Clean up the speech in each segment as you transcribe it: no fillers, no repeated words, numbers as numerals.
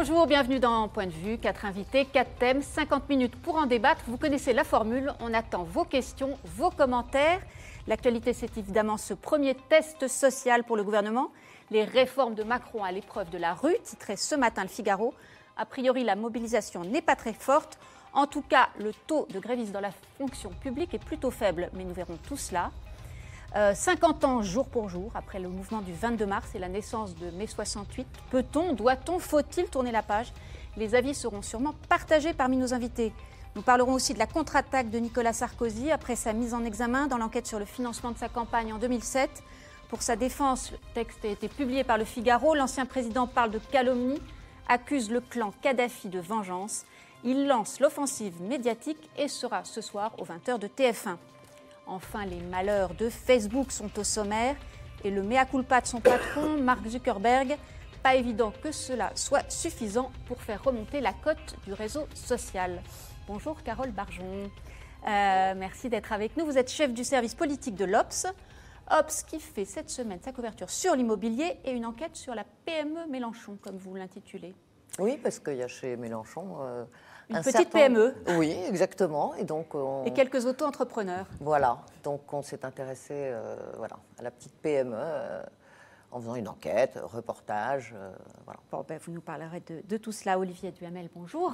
Bonjour, bienvenue dans Point de vue. 4 invités, 4 thèmes, 50 minutes pour en débattre. Vous connaissez la formule, on attend vos questions, vos commentaires. L'actualité, c'est évidemment ce premier test social pour le gouvernement. Les réformes de Macron à l'épreuve de la rue, titré ce matin Le Figaro. A priori, la mobilisation n'est pas très forte. En tout cas, le taux de grévistes dans la fonction publique est plutôt faible, mais nous verrons tout cela. 50 ans jour pour jour, après le mouvement du 22 mars et la naissance de mai 68, peut-on, doit-on, faut-il tourner la page? Les avis seront sûrement partagés parmi nos invités. Nous parlerons aussi de la contre-attaque de Nicolas Sarkozy après sa mise en examen dans l'enquête sur le financement de sa campagne en 2007. Pour sa défense, le texte a été publié par Le Figaro. L'ancien président parle de calomnie, accuse le clan Kadhafi de vengeance. Il lance l'offensive médiatique et sera ce soir aux 20h de TF1. Enfin, les malheurs de Facebook sont au sommaire et le mea culpa de son patron, Mark Zuckerberg. Pas évident que cela soit suffisant pour faire remonter la cote du réseau social. Bonjour Carole Barjon, merci d'être avec nous. Vous êtes chef du service politique de l'Obs. Obs qui fait cette semaine sa couverture sur l'immobilier et une enquête sur la PME Mélenchon, comme vous l'intitulez. Oui, parce qu'il y a chez Mélenchon une petite PME. Oui, exactement. Et donc et quelques auto-entrepreneurs. Voilà. Donc on s'est intéressé à la petite PME en faisant une enquête, reportage. Voilà. Bon, vous nous parlerez de tout cela. Olivier Duhamel, bonjour.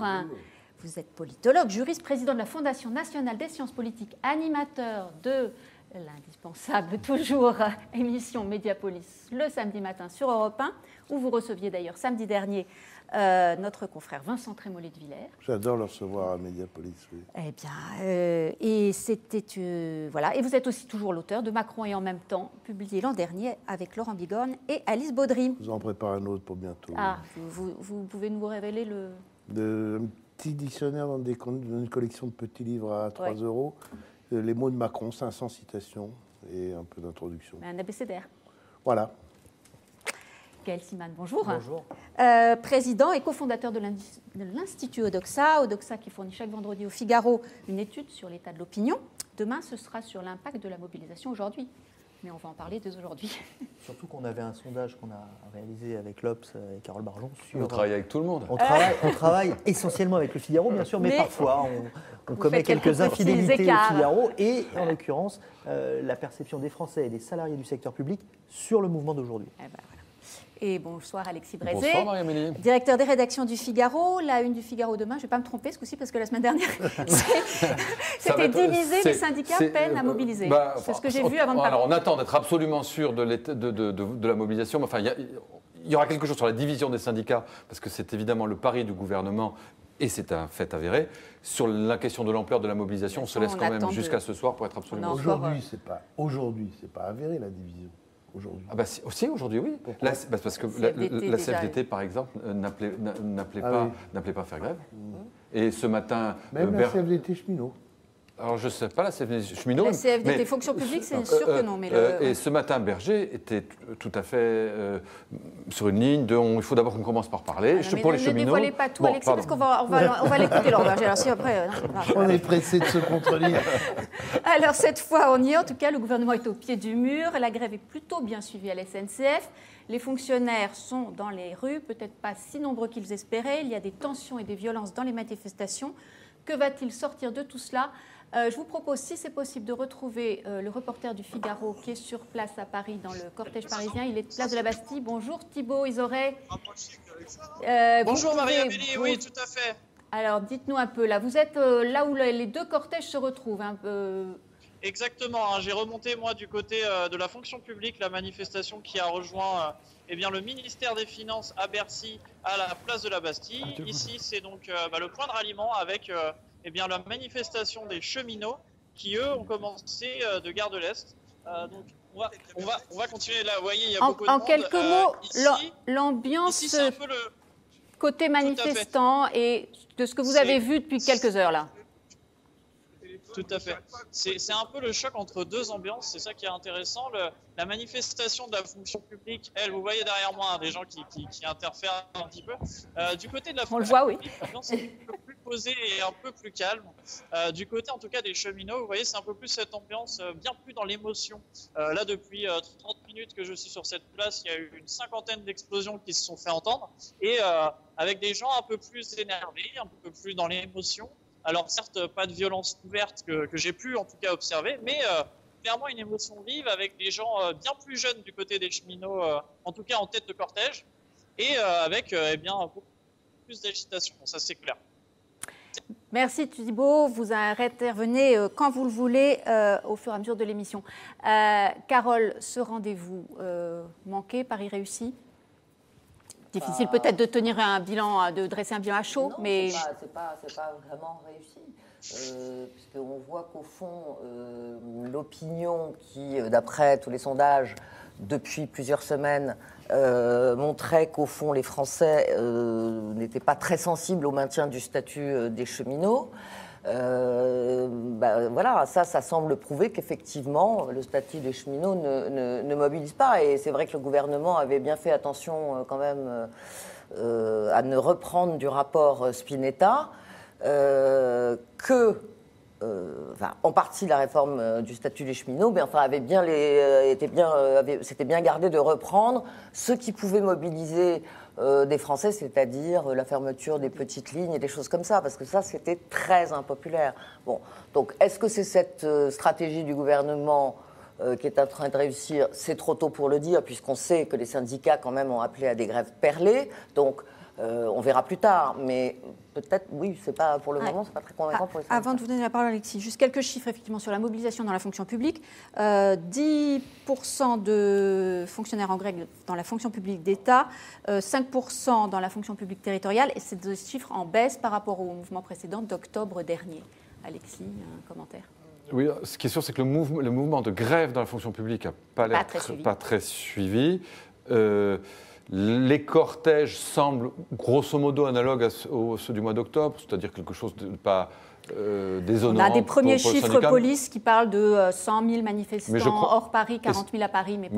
Vous êtes politologue, juriste, président de la Fondation nationale des sciences politiques, animateur de l'indispensable toujours émission Mediapolis le samedi matin sur Europe 1, où vous receviez d'ailleurs samedi dernier notre confrère Vincent Trémollet de Villers. J'adore le recevoir à Mediapolis, oui. Eh bien, et c'était voilà. Et vous êtes aussi toujours l'auteur de Macron et en même temps, publié l'an dernier avec Laurent Bigorne et Alice Baudry. Vous en préparez un autre pour bientôt. Ah, vous pouvez nous révéler un petit dictionnaire dans une collection de petits livres à 3 €. Les mots de Macron, 500 citations et un peu d'introduction. Un abécédaire. Voilà. Gaël Siman, bonjour. Bonjour. Président et cofondateur de l'Institut Odoxa. Odoxa qui fournit chaque vendredi au Figaro une étude sur l'état de l'opinion. Demain, ce sera sur l'impact de la mobilisation aujourd'hui. Mais on va en parler dès aujourd'hui. Surtout qu'on avait un sondage qu'on a réalisé avec l'Obs et Carole Barjon. On travaille avec tout le monde. On travaille essentiellement avec le Figaro, bien sûr, mais parfois on commet quelques infidélités au Figaro. Et en l'occurrence, la perception des Français et des salariés du secteur public sur le mouvement d'aujourd'hui. Eh ben, voilà. Et bonsoir Alexis Brézé, bonsoir Marie-Amélie, directeur des rédactions du Figaro. La une du Figaro demain, je ne vais pas me tromper ce coup-ci parce que la semaine dernière, c'était divisé, les syndicats peinent à mobiliser. C'est ce que j'ai vu avant de parler. Alors on attend d'être absolument sûr de la mobilisation, mais enfin il y aura quelque chose sur la division des syndicats, parce que c'est évidemment le pari du gouvernement, et c'est un fait avéré. Sur la question de l'ampleur de la mobilisation, on se laisse quand même jusqu'à ce soir pour être absolument sûr. Aujourd'hui, c'est pas avéré la division. Ah bah aussi aujourd'hui, oui. Parce que la CFDT, par exemple, n'appelait pas à faire grève. Et ce matin... Même la CFDT cheminot. Alors, je ne sais pas, la CFDT cheminot... La CFDT fonction publique, c'est sûr que non. Mais et ce matin, Berger était tout à fait sur une ligne de... Il faut d'abord qu'on commence par parler. Pour les cheminots... Ne dévoilez pas tout, Alexis, parce qu'on va l'écouter, Laurent Berger. Alors, si après... On est pressé de se contredire. Alors, cette fois, on y est. En tout cas, le gouvernement est au pied du mur. La grève est plutôt bien suivie à la SNCF. Les fonctionnaires sont dans les rues, peut-être pas si nombreux qu'ils espéraient. Il y a des tensions et des violences dans les manifestations. Que va-t-il sortir de tout cela ? Je vous propose, si c'est possible, de retrouver le reporter du Figaro qui est sur place à Paris dans le cortège parisien. Il est place de la Bastille. Bonjour Thibault Isoré. Bonjour Marie-Amélie, oui, tout à fait. Alors dites-nous un peu, là, vous êtes là où les deux cortèges se retrouvent. Exactement, j'ai remonté moi du côté de la fonction publique, la manifestation qui a rejoint le ministère des Finances à Bercy, à la place de la Bastille. Ici, c'est donc le point de ralliement avec la manifestation des cheminots qui, eux, ont commencé de Gare de l'Est. Donc, on va continuer là. Vous voyez, il y a beaucoup de monde. En quelques mots, l'ambiance côté manifestant et de ce que vous avez vu depuis quelques heures là. Tout à fait. C'est un peu le choc entre deux ambiances, c'est ça qui est intéressant. La manifestation de la fonction publique, elle, vous voyez derrière moi, des gens qui interfèrent un petit peu. Du côté de la fonction publique, l'ambiance est un peu plus posée et un peu plus calme. Du côté, en tout cas, des cheminots, vous voyez, c'est un peu plus cette ambiance, bien plus dans l'émotion. Là, depuis 30 minutes, minutes que je suis sur cette place, il y a eu une 50aine d'explosions qui se sont fait entendre, et avec des gens un peu plus énervés, un peu plus dans l'émotion. Alors certes, pas de violence ouverte que j'ai pu en tout cas observer, mais clairement une émotion vive avec des gens bien plus jeunes du côté des cheminots, en tout cas en tête de cortège, et avec beaucoup plus d'agitation, ça c'est clair. Merci Thibault, vous intervenez quand vous le voulez au fur et à mesure de l'émission. Carole, ce rendez-vous manqué, Paris réussi? Difficile peut-être de tenir un bilan, de dresser un bilan à chaud, non, mais c'est pas vraiment réussi, puisqu'on voit qu'au fond, l'opinion qui, d'après tous les sondages, depuis plusieurs semaines, montrait qu'au fond, les Français n'étaient pas très sensibles au maintien du statut des cheminots. Voilà, ça semble prouver qu'effectivement, le statut des cheminots ne mobilise pas. Et c'est vrai que le gouvernement avait bien fait attention quand même à ne reprendre du rapport Spinetta en partie la réforme du statut des cheminots, mais enfin s'était bien gardé de reprendre ce qui pouvait mobiliser des Français, c'est-à-dire la fermeture des petites lignes et des choses comme ça, parce que ça, c'était très impopulaire. Bon, donc est-ce que c'est cette stratégie du gouvernement qui est en train de réussir? C'est trop tôt pour le dire, puisqu'on sait que les syndicats, quand même, ont appelé à des grèves perlées, donc on verra plus tard, mais peut-être, oui, c'est pas pour le moment, c'est pas très convaincant pour les syndicats. Avant de vous donner la parole, Alexis, juste quelques chiffres effectivement sur la mobilisation dans la fonction publique. 10% de fonctionnaires en grève dans la fonction publique d'État, 5% dans la fonction publique territoriale, et c'est des chiffres en baisse par rapport au mouvement précédent d'octobre dernier. Alexis, un commentaire? Oui, ce qui est sûr, c'est que le mouvement de grève dans la fonction publique n'a pas très suivi. Les cortèges semblent grosso modo analogues à ceux du mois d'octobre, c'est-à-dire quelque chose de pas déshonorant. On a des premiers chiffres police qui parlent de 100 000 manifestants hors Paris, 40 000 à Paris. Mais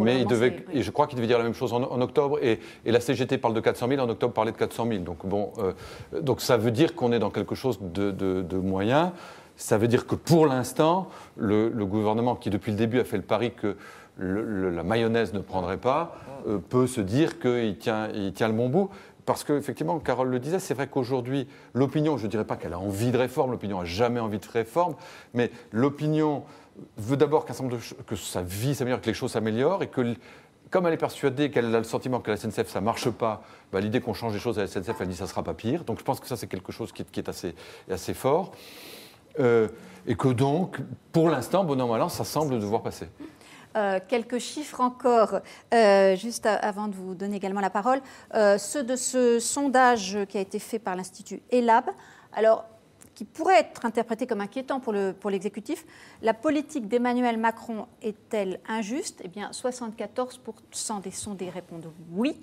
et je crois qu'il devait dire la même chose en octobre. Et la CGT parle de 400 000, en octobre parlait de 400 000. Donc, donc ça veut dire qu'on est dans quelque chose de moyen. Ça veut dire que pour l'instant, le gouvernement qui depuis le début a fait le pari que la mayonnaise ne prendrait pas, peut se dire qu'il tient le bon bout. Parce qu'effectivement, Carole le disait, c'est vrai qu'aujourd'hui, l'opinion, je ne dirais pas qu'elle a envie de réforme, l'opinion n'a jamais envie de réforme, mais l'opinion veut d'abord que sa vie s'améliore, que les choses s'améliorent, et que, comme elle est persuadée qu'elle a le sentiment que la SNCF, ça ne marche pas, l'idée qu'on change les choses à la SNCF, elle dit que ça ne sera pas pire. Donc je pense que ça, c'est quelque chose qui est assez fort. Et que donc, pour l'instant, bon an, mal an, ça semble devoir passer. Quelques chiffres encore, juste avant de vous donner également la parole. Ceux de ce sondage qui a été fait par l'Institut ELAB, alors, qui pourrait être interprété comme inquiétant pour l'exécutif. La politique d'Emmanuel Macron est-elle injuste? Eh bien, 74% des sondés répondent oui.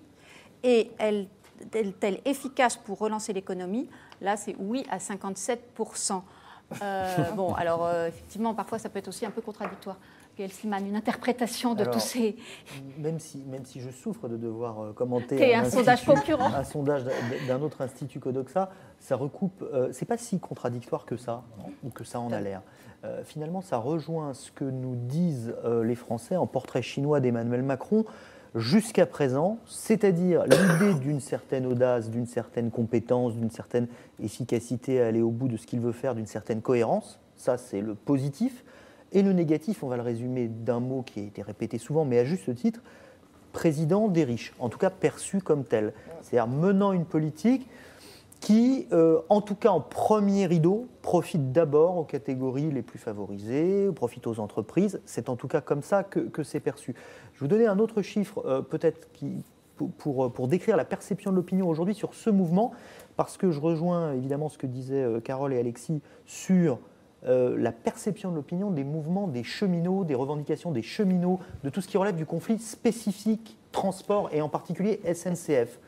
Et est-elle efficace pour relancer l'économie? Là, c'est oui à 57%. Bon, alors, effectivement, parfois, ça peut être aussi un peu contradictoire. Gaël Slimane, une interprétation de tous ces... Même si je souffre de devoir commenter un sondage concurrent, un sondage d'un autre institut qu'Odoxa, ça recoupe... c'est pas si contradictoire que ça, ou que ça en a l'air. Finalement, ça rejoint ce que nous disent les Français en portrait chinois d'Emmanuel Macron jusqu'à présent, c'est-à-dire l'idée d'une certaine audace, d'une certaine compétence, d'une certaine efficacité à aller au bout de ce qu'il veut faire, d'une certaine cohérence. Ça, c'est le positif. Et le négatif, on va le résumer d'un mot qui a été répété souvent, mais à juste titre, président des riches, en tout cas perçu comme tel. C'est-à-dire menant une politique qui, en tout cas en premier rideau, profite d'abord aux catégories les plus favorisées, profite aux entreprises. C'est en tout cas comme ça que c'est perçu. Je vais vous donner un autre chiffre, peut-être pour décrire la perception de l'opinion aujourd'hui sur ce mouvement, parce que je rejoins évidemment ce que disaient Carole et Alexis sur la perception de l'opinion des mouvements des cheminots, des revendications des cheminots, de tout ce qui relève du conflit spécifique transport et en particulier SNCF.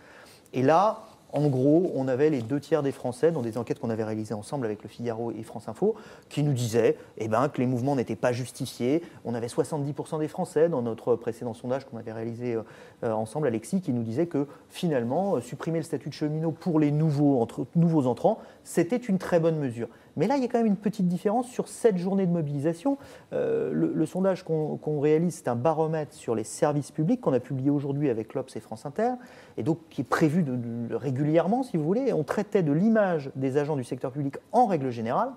Et là, en gros, on avait les 2/3 des Français, dans des enquêtes qu'on avait réalisées ensemble avec Le Figaro et France Info, qui nous disaient que les mouvements n'étaient pas justifiés. On avait 70% des Français dans notre précédent sondage qu'on avait réalisé ensemble, Alexis, qui nous disait que finalement, supprimer le statut de cheminot pour les nouveaux entrants, c'était une très bonne mesure. Mais là, il y a quand même une petite différence sur cette journée de mobilisation. Le sondage qu'on réalise, c'est un baromètre sur les services publics qu'on a publié aujourd'hui avec l'Obs et France Inter, et donc qui est prévu régulièrement, si vous voulez. On traitait de l'image des agents du secteur public en règle générale,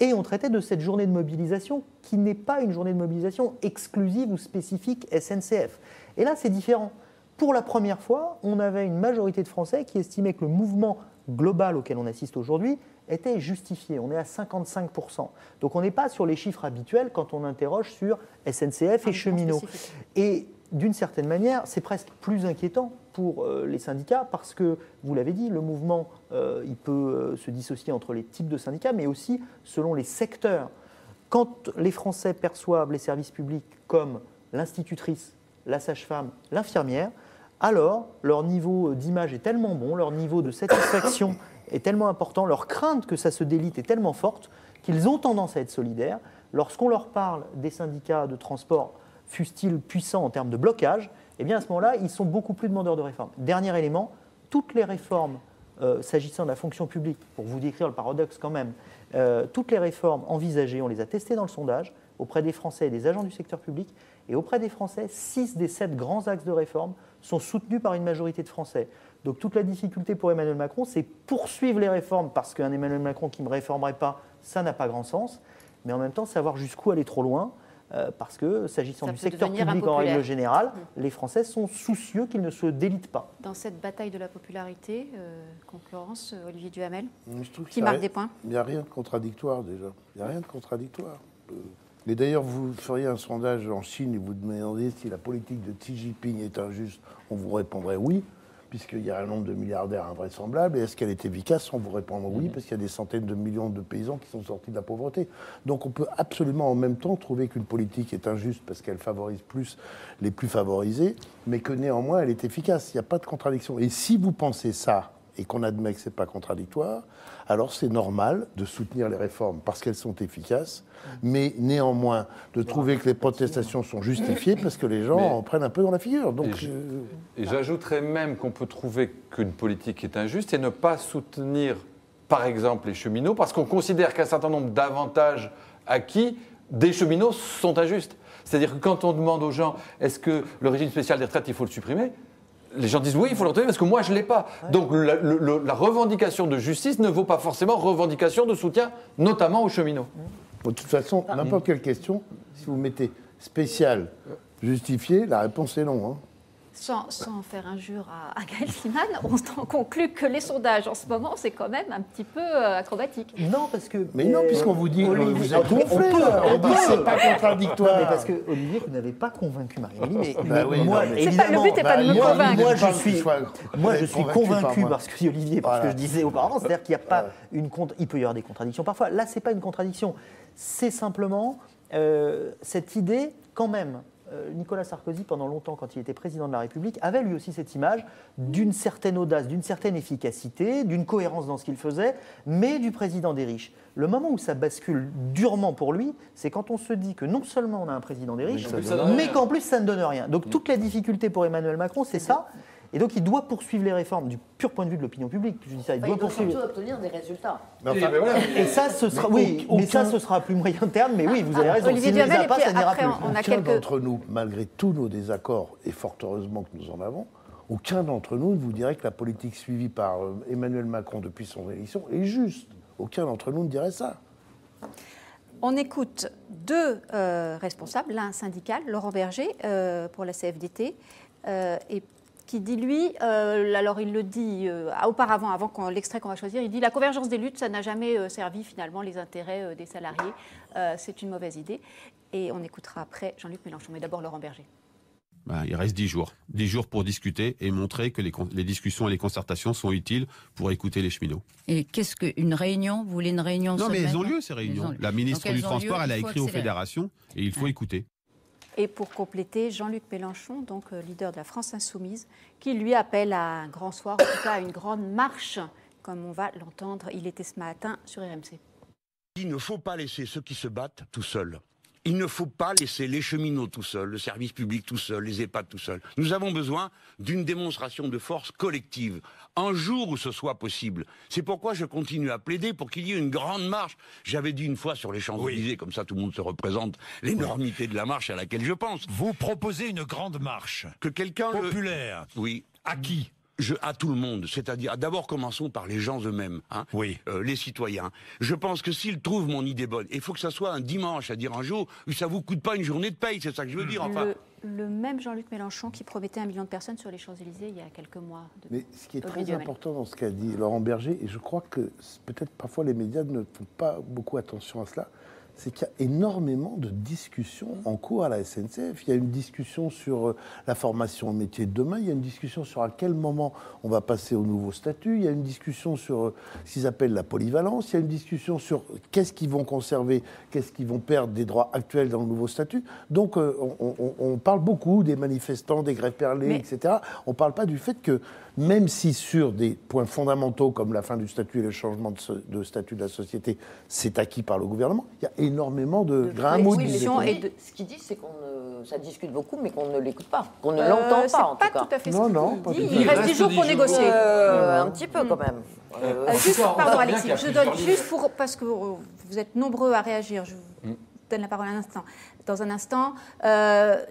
et on traitait de cette journée de mobilisation qui n'est pas une journée de mobilisation exclusive ou spécifique SNCF. Et là, c'est différent. Pour la première fois, on avait une majorité de Français qui estimaient que le mouvement global auquel on assiste aujourd'hui était justifié. On est à 55%. Donc on n'est pas sur les chiffres habituels quand on interroge sur SNCF et cheminots. Et d'une certaine manière, c'est presque plus inquiétant pour les syndicats parce que, vous l'avez dit, le mouvement, il peut se dissocier entre les types de syndicats, mais aussi selon les secteurs. Quand les Français perçoivent les services publics comme l'institutrice, la sage-femme, l'infirmière, alors leur niveau d'image est tellement bon, leur niveau de satisfaction est tellement important, leur crainte que ça se délite est tellement forte qu'ils ont tendance à être solidaires. Lorsqu'on leur parle des syndicats de transport, fussent-ils puissants en termes de blocage, eh bien à ce moment-là, ils sont beaucoup plus demandeurs de réformes. Dernier élément, toutes les réformes s'agissant de la fonction publique, pour vous décrire le paradoxe quand même, toutes les réformes envisagées, on les a testées dans le sondage, auprès des Français et des agents du secteur public, et auprès des Français, 6 des 7 grands axes de réforme sont soutenus par une majorité de Français. Donc toute la difficulté pour Emmanuel Macron, c'est poursuivre les réformes, parce qu'un Emmanuel Macron qui ne réformerait pas, ça n'a pas grand sens, mais en même temps savoir jusqu'où aller trop loin, parce que s'agissant du secteur public en règle générale, les Français sont soucieux qu'ils ne se délitent pas. Dans cette bataille de la popularité, concurrence, Olivier Duhamel, qui marque des points. Il n'y a rien de contradictoire déjà. Il n'y a rien de contradictoire. Et d'ailleurs, vous feriez un sondage en Chine et vous demandiez si la politique de Xi Jinping est injuste, on vous répondrait oui, puisqu'il y a un nombre de milliardaires invraisemblable. Et est-ce qu'elle est efficace? On vous répondre oui, parce qu'il y a des centaines de millions de paysans qui sont sortis de la pauvreté. Donc on peut absolument en même temps trouver qu'une politique est injuste parce qu'elle favorise plus les plus favorisés, mais que néanmoins elle est efficace. Il n'y a pas de contradiction. Et si vous pensez ça, et qu'on admet que ce n'est pas contradictoire, alors c'est normal de soutenir les réformes parce qu'elles sont efficaces, mais néanmoins de trouver que les protestations sont justifiées parce que les gens en prennent un peu dans la figure. Donc, et j'ajouterais même qu'on peut trouver qu'une politique est injuste et ne pas soutenir, par exemple, les cheminots, parce qu'on considère qu'un certain nombre d'avantages acquis des cheminots sont injustes. C'est-à-dire que quand on demande aux gens, est-ce que le régime spécial des retraites, il faut le supprimer ? Les gens disent oui, il faut le retirer parce que moi, je ne l'ai pas. Ouais. Donc la revendication de justice ne vaut pas forcément revendication de soutien, notamment aux cheminots. De toute façon, n'importe quelle question, si vous mettez spécial, justifié, la réponse est non. Hein. Sans faire injure à Gaël Slimane, on conclut que les sondages en ce moment, c'est quand même un petit peu acrobatique. Non, parce que... Mais non, puisqu'on vous dit, vous êtes gonflé, on dit c'est pas contradictoire. Non, mais parce que, Olivier, vous n'avez pas convaincu Marie-Amélie, mais oui, moi, non, mais évidemment... le but n'est pas de me convaincre. Moi, je suis convaincu parce que Olivier, parce que je disais auparavant, c'est-à-dire qu'il n'y a pas il peut y avoir des contradictions parfois. Là, c'est pas une contradiction. C'est simplement cette idée, quand même... Nicolas Sarkozy, pendant longtemps, quand il était président de la République, avait lui aussi cette image d'une certaine audace, d'une certaine efficacité, d'une cohérence dans ce qu'il faisait, mais du président des riches. Le moment où ça bascule durement pour lui, c'est quand on se dit que non seulement on a un président des riches, mais qu'en plus ça ne donne rien. Donc toute la difficulté pour Emmanuel Macron, c'est ça. Et donc il doit poursuivre les réformes du pur point de vue de l'opinion publique. Je dis ça, il doit poursuivre. surtout obtenir des résultats. Et ça, ce sera, ça, ce sera à plus moyen terme. Mais oui, vous avez raison. Olivier Duhamel, et puis ça n'ira plus. Aucun d'entre nous, malgré tous nos désaccords, et fort heureusement que nous en avons, aucun d'entre nous ne vous dirait que la politique suivie par Emmanuel Macron depuis son élection est juste. Aucun d'entre nous ne dirait ça. On écoute deux responsables, l'un syndical, Laurent Berger, pour la CFDT, et qui dit, lui, alors il le dit auparavant, avant l'extrait qu'on va choisir, il dit « La convergence des luttes, ça n'a jamais servi finalement les intérêts des salariés. C'est une mauvaise idée. » Et on écoutera après Jean-Luc Mélenchon, mais d'abord Laurent Berger. Il reste 10 jours. 10 jours pour discuter et montrer que les discussions et les concertations sont utiles pour écouter les cheminots. Et qu'est-ce qu'une réunion? Vous voulez une réunion? Non, mais elles ont lieu, ces réunions. La ministre du Transport, elle a écrit aux fédérations et il faut écouter. Et pour compléter, Jean-Luc Mélenchon, donc leader de la France Insoumise, qui lui appelle à un grand soir, en tout cas à une grande marche, comme on va l'entendre. Il était ce matin sur RMC. Il ne faut pas laisser ceux qui se battent tout seuls. Il ne faut pas laisser les cheminots tout seuls, le service public tout seul, les EHPAD tout seuls. Nous avons besoin d'une démonstration de force collective, un jour où ce soit possible. C'est pourquoi je continue à plaider pour qu'il y ait une grande marche. J'avais dit une fois sur les Champs-Élysées, comme ça tout le monde se représente l'énormité de la marche à laquelle je pense. Vous proposez une grande marche Que quelqu'un populaire. Oui. À qui? À tout le monde, c'est-à-dire, d'abord commençons par les gens eux-mêmes, les citoyens. Je pense que s'ils trouvent mon idée bonne, il faut que ça soit un dimanche, c'est-à-dire un jour où ça vous coûte pas une journée de paye, c'est ça que je veux dire. Enfin. Le même Jean-Luc Mélenchon qui promettait 1 million de personnes sur les Champs-Élysées il y a quelques mois. Mais ce qui est très important dans ce qu'a dit Laurent Berger, et je crois que peut-être parfois les médias ne font pas beaucoup attention à cela, c'est qu'il y a énormément de discussions en cours à la SNCF. Il y a une discussion sur la formation au métier de demain, il y a une discussion sur à quel moment on va passer au nouveau statut, il y a une discussion sur ce qu'ils appellent la polyvalence, il y a une discussion sur qu'est-ce qu'ils vont conserver, qu'est-ce qu'ils vont perdre des droits actuels dans le nouveau statut. Donc on parle beaucoup des manifestants, des grèves perlées, etc. On ne parle pas du fait que même si sur des points fondamentaux comme la fin du statut et le changement de statut de la société, c'est acquis par le gouvernement, il y a énormément de grains à moudre. Ce qu'il dit, c'est ça discute beaucoup, mais qu'on ne l'écoute pas, qu'on ne l'entend pas, en tout cas. C'est pas tout à fait ce qu'il dit. Il reste 10 jours pour négocier. Un petit peu, quand même. Pardon, Alexis, je donne juste parce que vous êtes nombreux à réagir, je vous donne la parole dans un instant.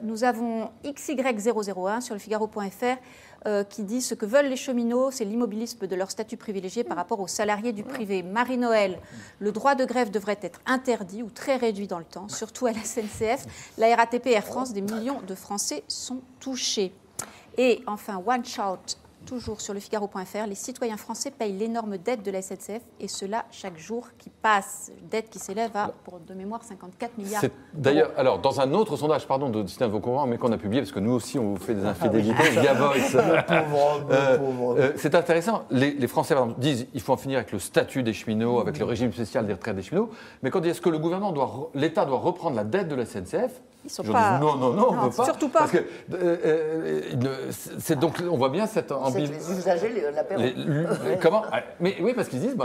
Nous avons XY001 sur le Figaro.fr qui dit ce que veulent les cheminots, c'est l'immobilisme de leur statut privilégié par rapport aux salariés du privé. Marie-Noël, le droit de grève devrait être interdit ou très réduit dans le temps, surtout à la SNCF. La RATP et Air France, des millions de Français sont touchés. Et enfin, One Shout, toujours sur le Figaro.fr, les citoyens français payent l'énorme dette de la SNCF et cela chaque jour qui passe. Dette qui s'élève à, pour de mémoire, 54 milliards d'euros. D'ailleurs, alors, dans un autre sondage, pardon de citer un de vos concurrents, mais qu'on a publié, parce que nous aussi, on vous fait des infidélités via Voice. C'est intéressant. Les Français, par exemple, disent qu'il faut en finir avec le statut des cheminots, avec le régime spécial des retraites des cheminots. Mais quand ils disent que le gouvernement l'État doit reprendre la dette de la SNCF, ils sont pas... non, on ne veut pas. Surtout pas. Parce que, donc, on voit bien cette ambivalence. C'est les usagers, l'apéro. Comment? Mais oui, parce qu'ils disent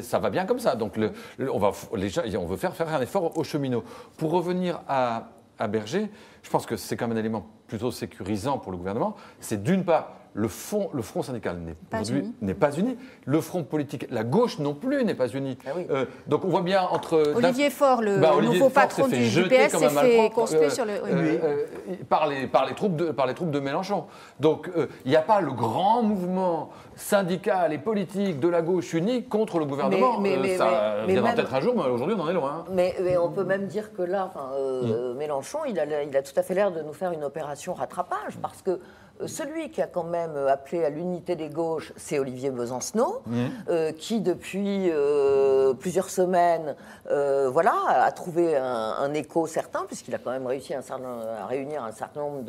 ça va bien comme ça. Donc, on veut faire un effort aux cheminots. Pour revenir à Berger, je pense que c'est quand même un élément plutôt sécurisant pour le gouvernement. C'est d'une part, le front syndical n'est pas uni. Le front politique, la gauche non plus n'est pas uni. Ah oui. Donc on voit bien entre... Olivier Faure, le nouveau patron du PS, s'est fait conspuer sur le... par les troupes de Mélenchon. Donc il n'y a pas le grand mouvement syndical et politique de la gauche unie contre le gouvernement. Ça viendra peut-être un jour, mais aujourd'hui on en est loin. Mais on peut même dire que là, Mélenchon, il a tout à fait l'air de nous faire une opération rattrapage, parce que celui qui a quand même appelé à l'unité des gauches, c'est Olivier Besancenot, qui depuis plusieurs semaines a trouvé un écho certain, puisqu'il a quand même réussi à réunir un certain nombre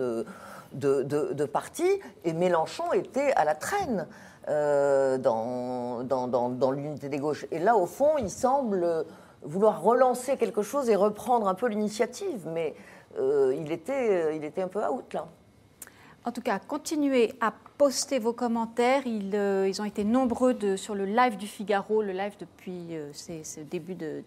de partis, et Mélenchon était à la traîne dans l'unité des gauches. Et là, au fond, il semble vouloir relancer quelque chose et reprendre un peu l'initiative, mais il était un peu out, là. En tout cas, continuez à poster vos commentaires. Ils ont été nombreux sur le live du Figaro, le live depuis ce début des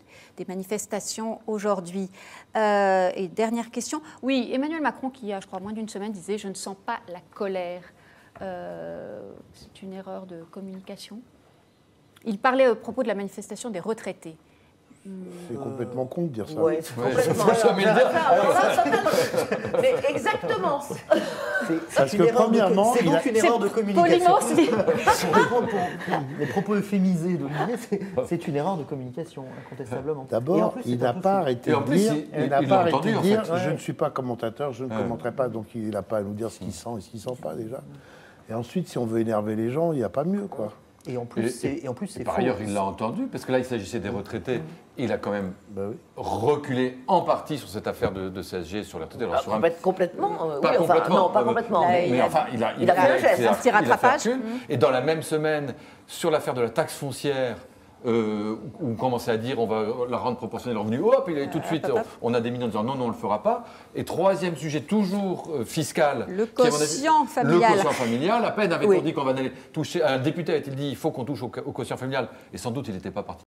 manifestations aujourd'hui. Et dernière question. Oui, Emmanuel Macron, qui il y a, je crois, moins d'une semaine, disait « Je ne sens pas la colère ». C'est une erreur de communication. Il parlait à propos de la manifestation des retraités. C'est complètement con de dire ça. Oui, complètement. Mais exactement. Parce que premièrement, c'est donc une erreur de communication. Poliment, les propos euphémisés d'Olivier, c'est une erreur de communication, incontestablement. D'abord, il n'a pas arrêté de dire, je ne suis pas commentateur, je ne commenterai pas, donc il n'a pas à nous dire ce qu'il sent et ce qu'il ne sent pas déjà. Et ensuite, si on veut énerver les gens, il n'y a pas mieux, quoi. Et en plus, c'est par ailleurs, il l'a entendu, parce que là, il s'agissait des retraités. Il a quand même reculé en partie sur cette affaire de CSG sur la retraite. Complètement. Pas complètement. Non, pas complètement. Mais enfin, il a fait un geste, un petit rattrapage. Et dans la même semaine, sur l'affaire de la taxe foncière, où on commençait à dire on va la rendre proportionnelle au revenu, hop, il est tout de suite, on a des millions en disant non, on ne le fera pas. Et troisième sujet, toujours fiscal. Le quotient familial. Le quotient familial. À peine avait-on dit qu'on va aller toucher, un député a-t-il dit il faut qu'on touche au quotient familial, et sans doute il n'était pas parti.